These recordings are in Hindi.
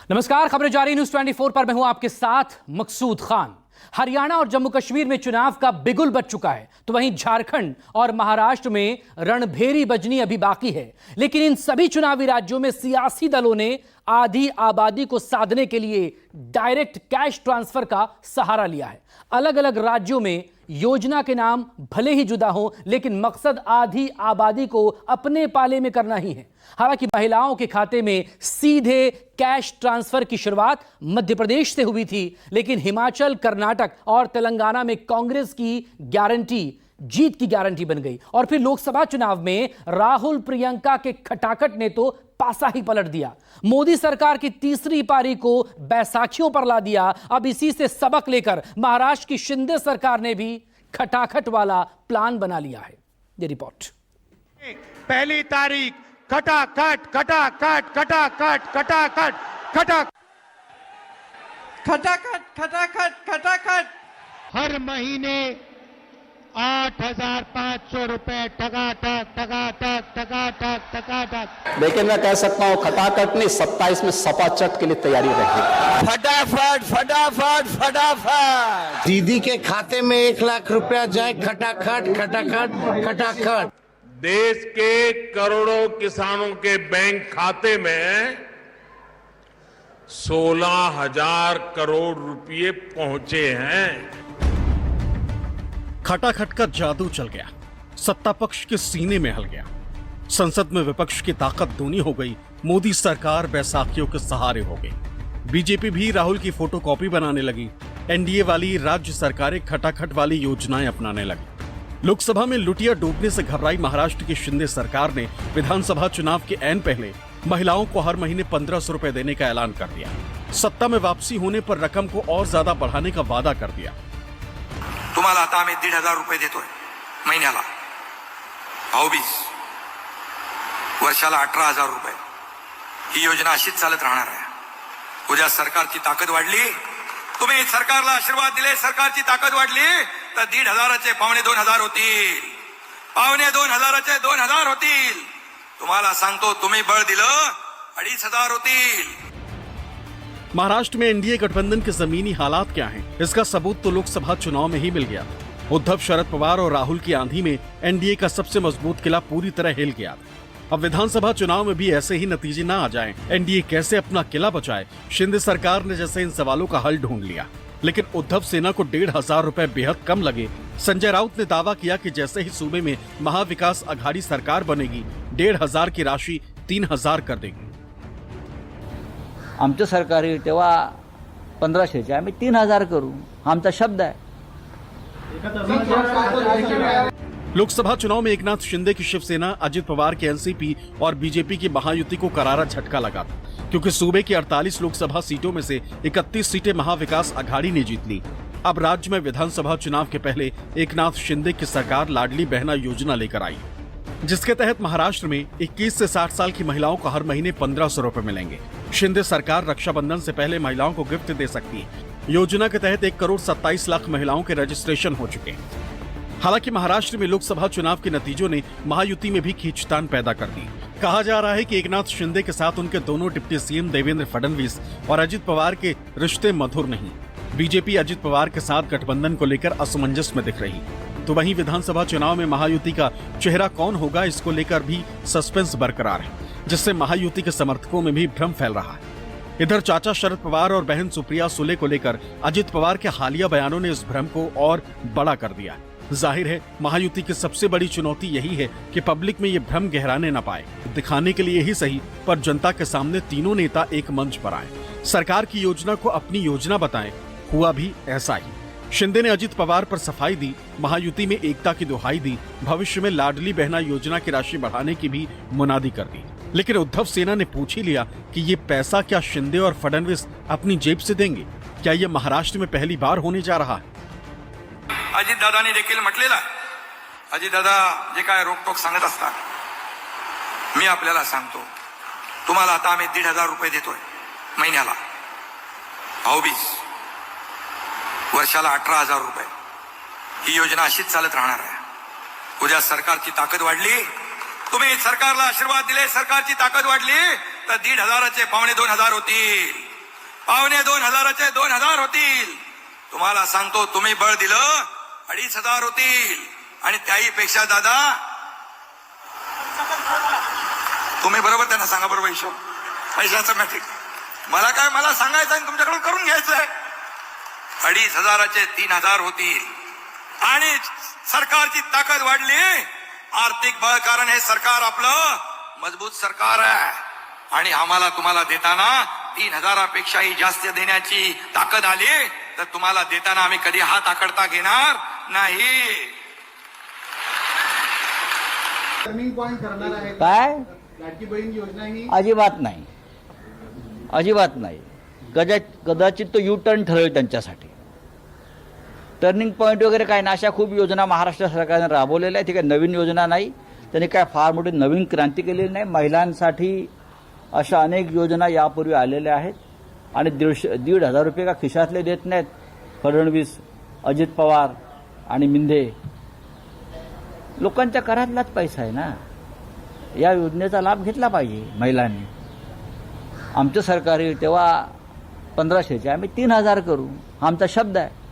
नमस्कार, खबरें जारी न्यूज 24 पर मैं हूं आपके साथ मकसूद खान। हरियाणा और जम्मू कश्मीर में चुनाव का बिगुल बज चुका है, तो वहीं झारखंड और महाराष्ट्र में रणभेरी बजनी अभी बाकी है। लेकिन इन सभी चुनावी राज्यों में सियासी दलों ने आधी आबादी को साधने के लिए डायरेक्ट कैश ट्रांसफर का सहारा लिया है। अलग अलग राज्यों में योजना के नाम भले ही जुदा हो, लेकिन मकसद आधी आबादी को अपने पाले में करना ही है। हालांकि महिलाओं के खाते में सीधे कैश ट्रांसफर की शुरुआत मध्य प्रदेश से हुई थी, लेकिन हिमाचल, कर्नाटक और तेलंगाना में कांग्रेस की गारंटी जीत की गारंटी बन गई। और फिर लोकसभा चुनाव में राहुल प्रियंका के खटाखट ने तो पासा ही पलट दिया। मोदी सरकार की तीसरी पारी को बैसाखियों पर ला दिया। अब इसी से सबक लेकर महाराष्ट्र की शिंदे सरकार ने भी खटाखट वाला प्लान बना लिया है। ये रिपोर्ट। पहली तारीख खटाखट खटाखट खटाखट खटाखट खटाखट खटाखट खटाखट खटाखट हर महीने 8,500 रुपए टकाटक टकाटक टकाटक टकाटक। लेकिन मैं कह सकता हूं खटाखट नहीं, 27 में सपा चट के लिए तैयारी रही। फटाफट फटाफट फटाफट दीदी के खाते में 1 लाख रुपया जाए। खटाखट खटाखट खटाखट। देश के करोड़ों किसानों के बैंक खाते में 16,000 करोड़ रुपए पहुंचे हैं। खटाखट का जादू चल गया, सत्ता पक्ष के सीने में हल गया। संसद में विपक्ष की ताकत दूनी हो गई। मोदी सरकार बैसाखियों के सहारे हो गई। बीजेपी भी राहुल की फोटोकॉपी बनाने लगी। एनडीए वाली राज्य सरकारें खटाखट वाली योजनाएं अपनाने लगी। लोकसभा में लुटिया डूबने से घबराई महाराष्ट्र की शिंदे सरकार ने विधानसभा चुनाव के ऐन पहले महिलाओं को हर महीने 1,500 रुपए देने का ऐलान कर दिया। सत्ता में वापसी होने पर रकम को और ज्यादा बढ़ाने का वादा कर दिया। तुम्हाला आता आम्ही 1,500 रुपये देतोय महिन्याला, भाऊबीज, वर्षाला 18,000 रुपये। ही योजना अशीच चालत राहणार आहे। उद्या सरकारची ताकद वाढली, तुम्ही सरकारला आशीर्वाद दिले, सरकारची ताकद वाढली तर 1,500चे 2,500 होतील, 2,500चे 2,000 होतील। तुम्हाला सांगतो, तुम्ही बळ दिलं 2,500 होतील। महाराष्ट्र में एनडीए गठबंधन के जमीनी हालात क्या हैं, इसका सबूत तो लोकसभा चुनाव में ही मिल गया। उद्धव, शरद पवार और राहुल की आंधी में एनडीए का सबसे मजबूत किला पूरी तरह हिल गया। अब विधानसभा चुनाव में भी ऐसे ही नतीजे न आ जाएं, एनडीए कैसे अपना किला बचाए? शिंदे सरकार ने जैसे इन सवालों का हल ढूंढ लिया, लेकिन उद्धव सेना को 1,500 रुपए बेहद कम लगे। संजय राउत ने दावा किया कि जैसे ही सूबे में महाविकास आघाड़ी सरकार बनेगी, 1,500 की राशि 3,000 कर देगी। आमचं सरकार येईल तेव्हा 1,500चे आम्ही 3,000 करू, आमचा शब्द आहे। लोकसभा चुनाव में एकनाथ शिंदे की शिवसेना, अजित पवार के एनसीपी और बीजेपी की महायुति को करारा झटका लगा था, क्योंकि सूबे की 48 लोकसभा सीटों में से 31 सीटें महाविकास आघाड़ी ने जीत ली। अब राज्य में विधानसभा चुनाव के पहले एकनाथ शिंदे की सरकार लाडली बहना योजना लेकर आई, जिसके तहत महाराष्ट्र में 21 से 60 साल की महिलाओं को हर महीने 1,500 रुपए मिलेंगे। शिंदे सरकार रक्षाबंधन से पहले महिलाओं को गिफ्ट दे सकती है। योजना के तहत 1,27 लाख महिलाओं के रजिस्ट्रेशन हो चुके हैं। हालांकि महाराष्ट्र में लोकसभा चुनाव के नतीजों ने महायुति में भी खींचतान पैदा कर दी। कहा जा रहा है कि एकनाथ शिंदे के साथ उनके दोनों डिप्टी सीएम देवेंद्र फडणवीस और अजित पवार के रिश्ते मधुर नहीं। बीजेपी अजित पवार के साथ गठबंधन को लेकर असमंजस में दिख रही, तो वहीं विधानसभा चुनाव में महायुति का चेहरा कौन होगा, इसको लेकर भी सस्पेंस बरकरार है, जिससे महायुति के समर्थकों में भी भ्रम फैल रहा है। इधर चाचा शरद पवार और बहन सुप्रिया सुले को लेकर अजित पवार के हालिया बयानों ने इस भ्रम को और बड़ा कर दिया। जाहिर है महायुति की सबसे बड़ी चुनौती यही है कि पब्लिक में ये भ्रम गहराने न पाए। दिखाने के लिए ही सही, पर जनता के सामने तीनों नेता एक मंच पर आए, सरकार की योजना को अपनी योजना बताएं। हुआ भी ऐसा ही। शिंदे ने अजित पवार पर सफाई दी, महायुति में एकता की दुहाई दी, भविष्य में लाडली बहना योजना की राशि बढ़ाने की भी मुनादी कर दी। लेकिन उद्धव सेना ने पूछ ही लिया कि ये पैसा क्या शिंदे और फडणवीस अपनी जेब से देंगे? क्या ये महाराष्ट्र में पहली बार होने जा रहा है? अजितदादांनी देखील म्हटलेलं आहे, अजितदादा जे काय रोकटोक सांगत असतात, मी आपल्याला सांगतो, तुम्हाला आता आम्ही 1,500 रुपये देतोय महिन्याला, भाऊबीज, वर्षाला 18,000 रुपये। ही योजना अशीच चालत राहणार आहे। उद्या सरकारची ताकद वाढली, तुम्ही सरकारला आशीर्वाद दिले, सरकारची ताकद वाढली तर 1,500चे 2,500 होतील, $2,500 2,000 होतील. तुम्हाला सांगतो, तुम्ही बळ दिलं 2,500 होतील. आणि त्याही पेक्षा दादा तुम्ही बरोबर त्यांना सांगा, बरोबर हिशोब पैशाचं मॅट्रिक मला सांगायचं आणि तुमच्याकडून करून घ्यायचंय. 2,500चे 3,000 होतील. आणि सरकारची ताकद वाढली, आर्थिक बळ, कारण हे सरकार आपलं मजबूत सरकार आहे. आणि आम्हाला तुम्हाला देताना 3,000पेक्षाही जास्त देण्याची ताकद आली तर तुम्हाला देताना आम्ही कधी हात आकडता घेणार नाही. काय अजिबात नाही, अजिबात नाही. कदाचित तो यू टर्न ठरेल त्यांच्यासाठी. टर्निंग पॉईंट वगैरे काय ना, अशा खूप योजना महाराष्ट्र सरकारने राबवलेल्या आहेत. ती काही नवीन योजना नाही, त्यांनी काय फार मोठी नवीन क्रांती केलेली नाही. महिलांसाठी अशा अनेक योजना यापूर्वी आलेल्या आहेत. आणि 1,500 रुपये का खिशातले देत नाहीत फडणवीस, अजित पवार आणि मिंधे. लोकांच्या करातलाच पैसा आहे ना. या योजनेचा लाभ घेतला पाहिजे महिलांनी. आमचं सरकार येईल तेव्हा 1,500चे आम्ही 3,000 करू, हा आमचा शब्द आहे.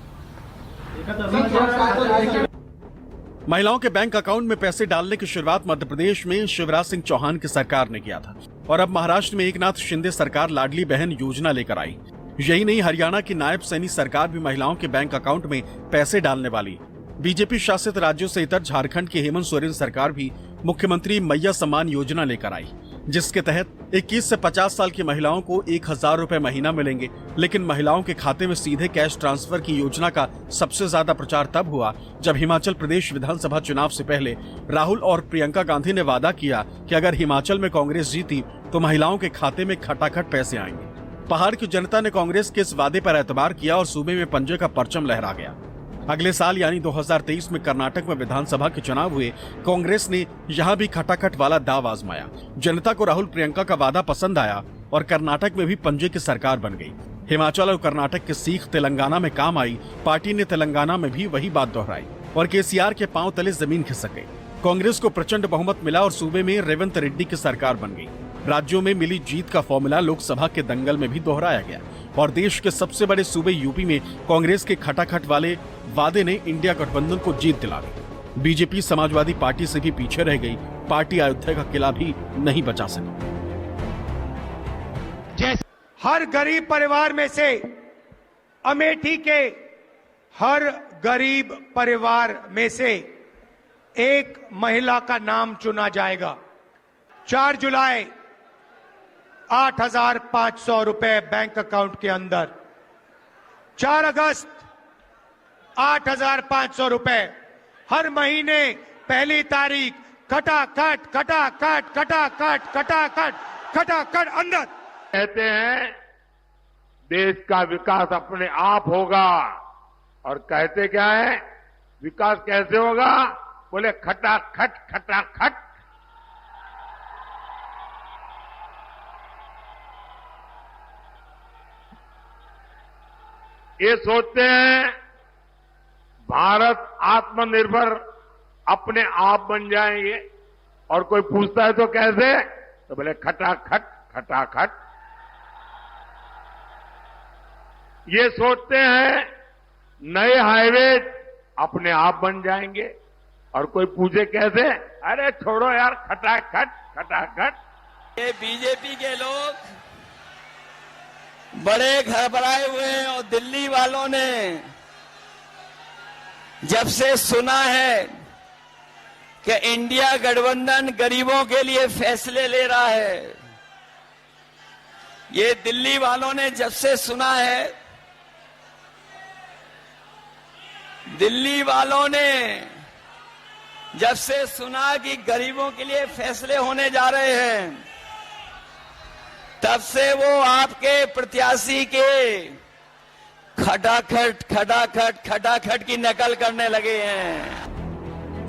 महिलाओं के बैंक अकाउंट में पैसे डालने की शुरुआत मध्य प्रदेश में शिवराज सिंह चौहान की सरकार ने किया था और अब महाराष्ट्र में एकनाथ शिंदे सरकार लाडली बहन योजना लेकर आई. यही नहीं, हरियाणा की नायब सैनी सरकार भी महिलाओं के बैंक अकाउंट में पैसे डालने वाली. बीजेपी शासित राज्यों से इतर झारखंड की हेमंत सोरेन सरकार भी मुख्यमंत्री मैया सम्मान योजना लेकर आई, जिसके तहत 21 से 50 साल की महिलाओं को 1,000 रुपए महीना मिलेंगे. लेकिन महिलाओं के खाते में सीधे कैश ट्रांसफर की योजना का सबसे ज्यादा प्रचार तब हुआ जब हिमाचल प्रदेश विधानसभा चुनाव से पहले राहुल और प्रियंका गांधी ने वादा किया कि अगर हिमाचल में कांग्रेस जीती तो महिलाओं के खाते में खटाखट पैसे आएंगे. पहाड़ की जनता ने कांग्रेस के इस वादे पर एतबार किया और सूबे में पंजे का परचम लहरा गया. अगले साल यानी 2023 में कर्नाटक में विधानसभा के चुनाव हुए. कांग्रेस ने यहां भी खटाखट वाला दाव आजमाया. जनता को राहुल प्रियंका का वादा पसंद आया और कर्नाटक में भी पंजे की सरकार बन गई. हिमाचल और कर्नाटक के सीख तेलंगाना में काम आई. पार्टी ने तेलंगाना में भी वही बात दोहराई और केसीआर के पांव तले जमीन खिसक गई. कांग्रेस को प्रचंड बहुमत मिला और सूबे में रेवंत रेड्डी की सरकार बन गई. राज्यों में मिली जीत का फॉर्मूला लोकसभा के दंगल में भी दोहराया गया और देश के सबसे बड़े सूबे यूपी में कांग्रेस के खटाखट वाले वादे ने इंडिया गठबंधन को जीत दिला दी. बीजेपी समाजवादी पार्टी से भी पीछे रह गई. पार्टी अयोध्या का किला भी नहीं बचा सकी. जैसे हर गरीब परिवार में से अमेठी के हर गरीब परिवार में से एक महिला का नाम चुना जाएगा. 4 जुलाई 8,500 रुपए बैंक अकाउंट के अंदर. 4 अगस्त 8,500 रुपए. हर महीने पहली तारीख खटाखट खटाखट खटाखट खटाखट खटाखट अंदर. कहते हैं देश का विकास अपने आप होगा, और कहते क्या है, विकास कैसे होगा? बोले खटाखट खटाखट. ये सोचते हैं भारत आत्मनिर्भर अपने आप बन जाएंगे, और कोई पूछता है तो कैसे, तो बोले खटाखट खटाखट. ये सोचते हैं नए हाईवे अपने आप बन जाएंगे, और कोई पूछे कैसे, अरे छोड़ो यार, खटाखट खटाखट. ये बीजेपी के लोग बड़े घबराए हुए हैं, और दिल्ली वालों ने जब से सुना है कि इंडिया गठबंधन गरीबों के लिए फैसले ले रहा है, ये दिल्ली वालों ने जब से सुना है, दिल्ली वालों ने जब से सुना कि गरीबों के लिए फैसले होने जा रहे हैं, तब से वो आपके प्रत्याशी के खटाखट खटाखट खटाखट की नकल करने लगे हैं.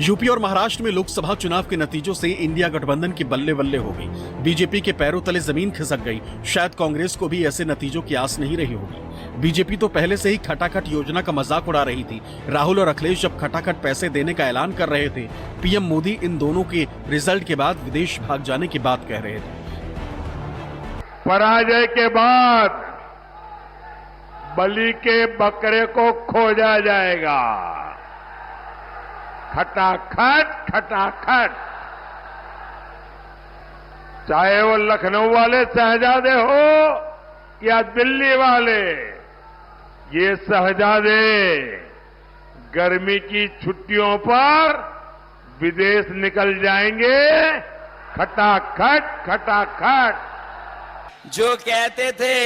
यूपी और महाराष्ट्र में लोकसभा चुनाव के नतीजों से इंडिया गठबंधन की बल्ले बल्ले हो गई. बीजेपी के पैरों तले जमीन खिसक गई. शायद कांग्रेस को भी ऐसे नतीजों की आस नहीं रही होगी. बीजेपी तो पहले से ही खटाखट योजना का मजाक उड़ा रही थी. राहुल और अखिलेश जब खटाखट पैसे देने का ऐलान कर रहे थे, पीएम मोदी इन दोनों के रिजल्ट के बाद विदेश भाग जाने की बात कह रहे थे. पराजय के बाद बलि के बकरे को खोजा जाएगा। खटाखट खटाखट, चाहे वो लखनऊ वाले शहजादे हो या दिल्ली वाले, ये शहजादे गर्मी की छुट्टियों पर विदेश निकल जाएंगे। खटाखट खटाखट। जो कहते थे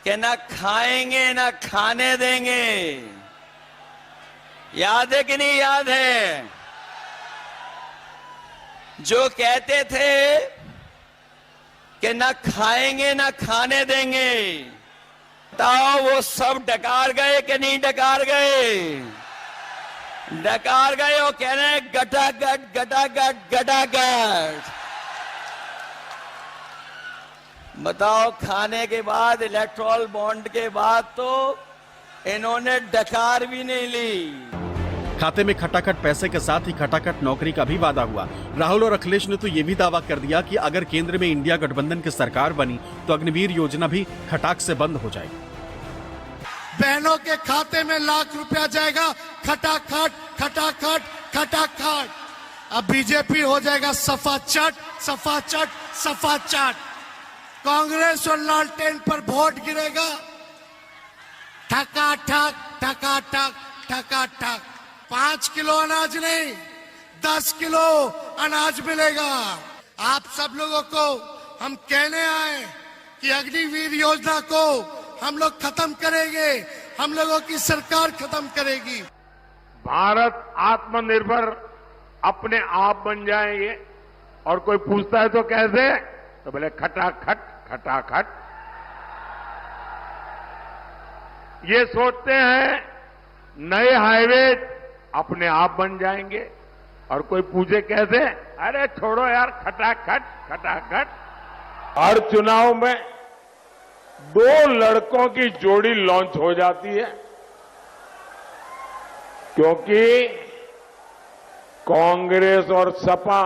कि ना खाएंगे ना खाने देंगे, याद है कि नहीं याद है? जो कहते थे कि ना खाएंगे ना खाने देंगे, बताओ वो सब डकार गए कि नहीं डकार गए? डकार गए। वो कह रहे हैं गटागट गटागट गटागट। बताओ, खाने के बाद, इलेक्ट्रॉल बॉन्ड के बाद तो इन्होंने डकार भी नहीं ली। खाते में खटाखट पैसे के साथ ही खटाखट नौकरी का भी वादा हुआ। राहुल और अखिलेश ने तो ये भी दावा कर दिया कि अगर केंद्र में इंडिया गठबंधन की सरकार बनी तो अग्निवीर योजना भी खटाक से बंद हो जाएगी। बहनों के खाते में लाख रुपया जाएगा। खटाखट खटाखट खटाखट। अब बीजेपी हो जाएगा सफा चट सफा चट सफा चट। कांग्रेस और लालटेन पर वोट गिरेगा। ठका ठक ठका ठक ठका ठक। 5 किलो अनाज नहीं, 10 किलो अनाज मिलेगा। आप सब लोगों को हम कहने आए कि अग्निवीर योजना को हम लोग खत्म करेंगे। हम लोगों की सरकार खत्म करेगी। भारत आत्मनिर्भर अपने आप बन जाएंगे। और कोई पूछता है तो कैसे, तो बोले खटाखट खटाखट। ये सोचते हैं नए हाईवे अपने आप बन जाएंगे। और कोई पूछे कैसे, अरे छोड़ो यार, खटाखट खटाखट। हर चुनाव में 2 लड़कों की जोड़ी लॉन्च हो जाती है, क्योंकि कांग्रेस और सपा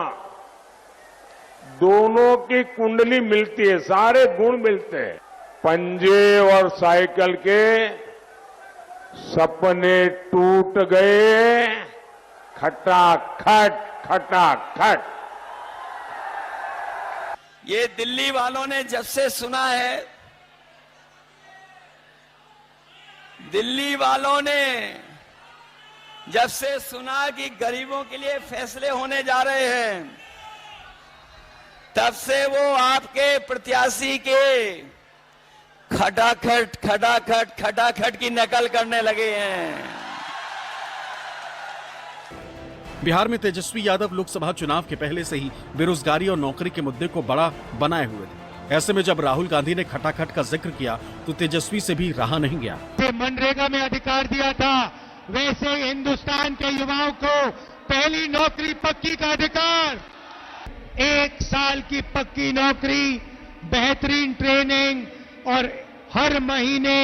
दोनों की कुंडली मिलती है, सारे गुण मिलते हैं। पंजे और साइकिल के सपने टूट गए। खटाखट खटाखट। ये दिल्ली वालों ने जब से सुना है, दिल्ली वालों ने जब से सुना कि गरीबों के लिए फैसले होने जा रहे हैं, तब से वो आपके प्रत्याशी के खटाखट खटाखट खटाखट की नकल करने लगे हैं। बिहार में तेजस्वी यादव लोकसभा चुनाव के पहले से ही बेरोजगारी और नौकरी के मुद्दे को बड़ा बनाए हुए थे। ऐसे में जब राहुल गांधी ने खटाखट का जिक्र किया तो तेजस्वी से भी रहा नहीं गया। मनरेगा में अधिकार दिया था, वैसे हिंदुस्तान के युवाओं को पहली नौकरी पक्की का अधिकार, 1 साल की पक्की नौकरी, बेहतरीन ट्रेनिंग और हर महीने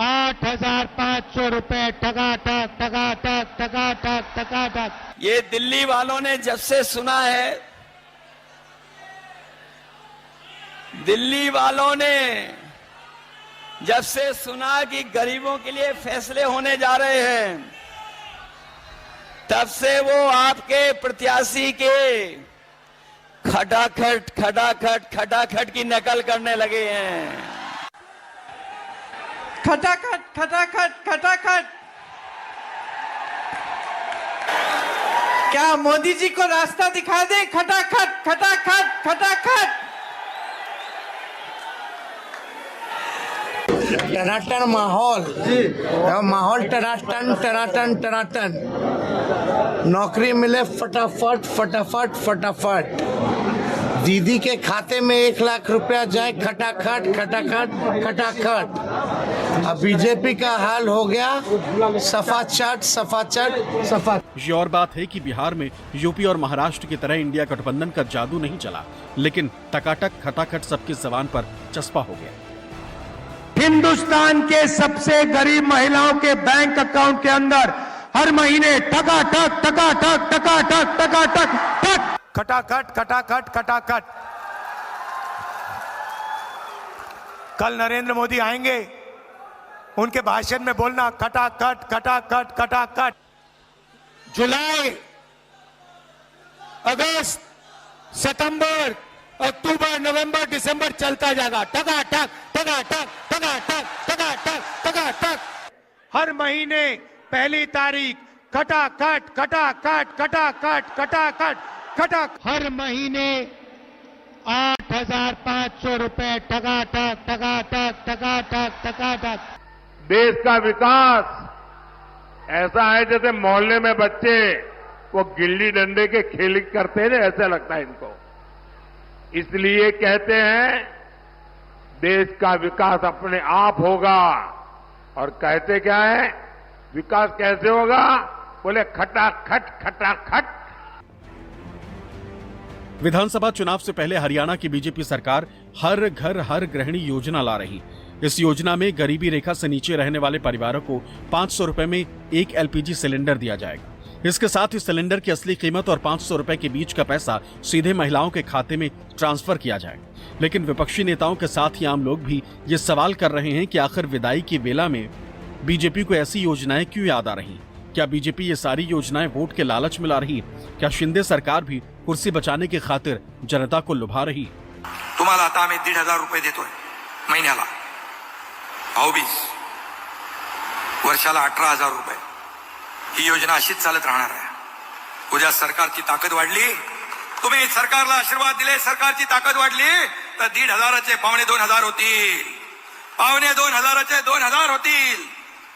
8,500 रुपए टकाटक टकाटक टकाटक टकाटक। ये दिल्ली वालों ने जब से सुना है, दिल्ली वालों ने जब से सुना कि गरीबों के लिए फैसले होने जा रहे हैं, तब से वो आपके प्रत्याशी के खटाखट खटाखट खटाखट की नकल करने लगे हैं। खटाखट खटाखट खटाखट। क्या मोदी जी को रास्ता दिखा दे? खटाखट खटाखट खटाखट। टनाटन माहौल, माहौल टनाटन टनाटन टनाटन। नौकरी मिले फटाफट फटाफट फटाफट। दीदी के खाते में 1 लाख रुपया जाए। खटाखट खटाखट खटाखट। अब बीजेपी का हाल हो गया सफा चट सफा चट सफा। ये और बात है कि बिहार में यूपी और महाराष्ट्र की तरह इंडिया गठबंधन का जादू नहीं चला, लेकिन टकाटक खटाखट सबकी जबान पर चस्पा हो गया। हिंदुस्तान के सबसे गरीब महिलाओं के बैंक अकाउंट के अंदर हर महीने टकाटक टकाटक टकाटक टकाटक टक। खटाखट खटाखट खटाखट। कल नरेंद्र मोदी आएंगे, उनके भाषण में बोलना खटाखट खटाखट खटाखट। जुलाई, अगस्त, सितंबर, अक्टूबर, नवंबर, दिसंबर चलता जाएगा। टकाटक टकाटक टकाटक टकाटक टकाटक। हर महीने पहली तारीख खटाखट खटाखट खटाखट खटाखट खटाखट। हर महीने 8,500 रुपए टकाटक टकाटक टकाटक टकाटक। देश का विकास ऐसा है जैसे मोहल्ले में बच्चे वो गिल्ली डंडे के खेल करते हैं, ऐसा लगता है इनको। इसलिए कहते हैं देश का विकास अपने आप होगा। और कहते क्या है, विकास कैसे होगा? बोले खटाखट खटाखट। विधानसभा चुनाव से पहले हरियाणा की बीजेपी सरकार हर घर हर गृहिणी योजना ला रही। इस योजना में गरीबी रेखा से नीचे रहने वाले परिवारों को 500 रुपए में एक एलपीजी सिलेंडर दिया जाएगा। इसके साथ ही सिलेंडर की असली कीमत और 500 रुपए के बीच का पैसा सीधे महिलाओं के खाते में ट्रांसफर किया जाएगा। लेकिन विपक्षी नेताओं के साथ ही आम लोग भी ये सवाल कर रहे हैं कि आखिर विदाई की बेला में बीजेपी को ऐसी योजनाएं क्यों याद आ रही? क्या बीजेपी ये सारी योजनाएं वोट के लालच में ला रही? क्या शिंदे सरकार भी कुर्सी बचाने की खातिर जनता को लुभा रही? तुम्हाला आता आम्ही 1,500 रुपये देतोय महिन्याला, भाऊबीज, वर्षाला 18,000 रुपये। ही योजना अशीच चालत राहणार आहे। उद्या सरकारची ताकद वाढली, तुम्ही सरकारला आशीर्वाद दिले, सरकारची ताकद वाढली तर 1,500चे 2,500 होतील, 2,500चे 2,000 होतील।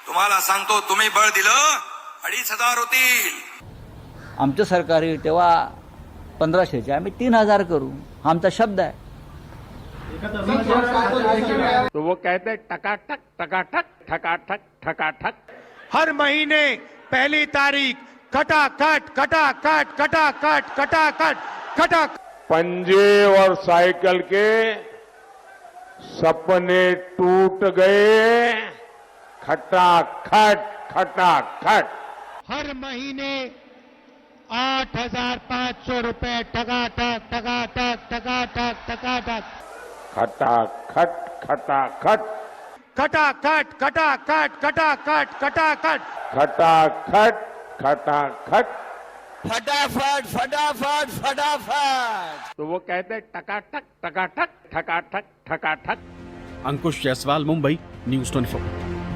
तुम्हाला सांगतो, तुम्ही बळ दिलं 2,500 होतील। आमचं सरकार येईल तेव्हा 1,500चे आम्ही 3,000 करू, हा आमचा शब्द आहे। तो वो कहते हैं टकाटक टकाटक ठकाठक ठकाठक। हर महीने पहली तारीख खटाखट खटाखट खटाखट खटाखट खटाखट। पंजे और साइकिल के सपने टूट गए, खटाखट खटाखट। हर महीने 8,500 रुपए टकाटक टकाटक टकाटक टकाटक। खटाखट खटाखट खटाखट खटाखट खटाखट खटाखट खटाखट खटाखट। फटाफट फटाफट फटाफट। तो वो कहते हैं टकाटक टकाटक ठकाठक ठकाठक। अंकुश जायसवाल, मुंबई, न्यूज़ 24।